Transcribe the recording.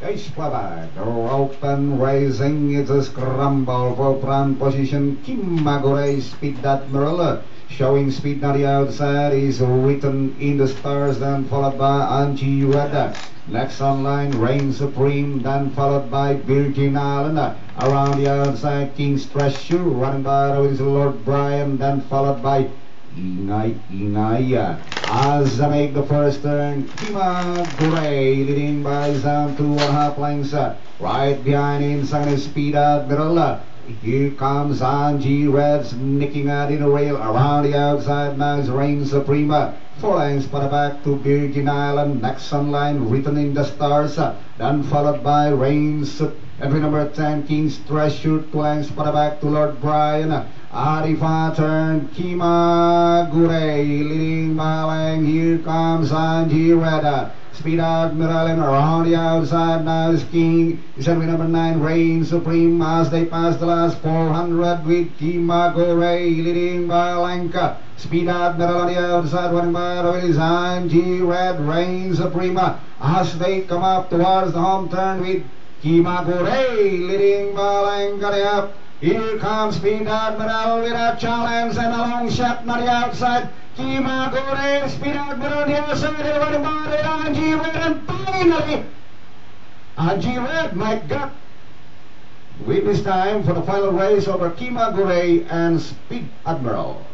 Espada, open raising, it's a scramble for front position. Kimagure Speed Admiral, showing speed on the outside, is written in the stars, then followed by Angie Red. Next on line, Reign Supreme, then followed by Virgin Island. Around the outside, King's Treasure, running by with Lord Brian, then followed by Inaya. As I make the first turn, Kima Gray leading by some 2.5 lengths. Right behind inside Speed Admiral. Here comes Angie Reds nicking out in a rail. Around the outside now is Reign Supreme. 4 lengths for the back to Virgin Island. Next on line, written in the stars. Then followed by Reign Supreme. Entry number 10, King's Treasure, 2 lengths for the back to Lord Brian. Arifa turn, Kima Gure leading by length. Here comes Angie Red. Speed Admiral and around the outside now is King. Is entry number 9, Reign Supreme as they pass the last 400 with Kima Gure leading by length. Speed Admiral on the outside running by the is Angie Red, Reign Supreme as they come up towards the home turn with Kimagure leading by length up. Here comes Speed Admiral with a challenge and a long shot on the outside. Kimagure, Speed Admiral on the outside, running by the Angie Red, and finally Angie Red, my God, win this time for the final race over Kimagure and Speed Admiral.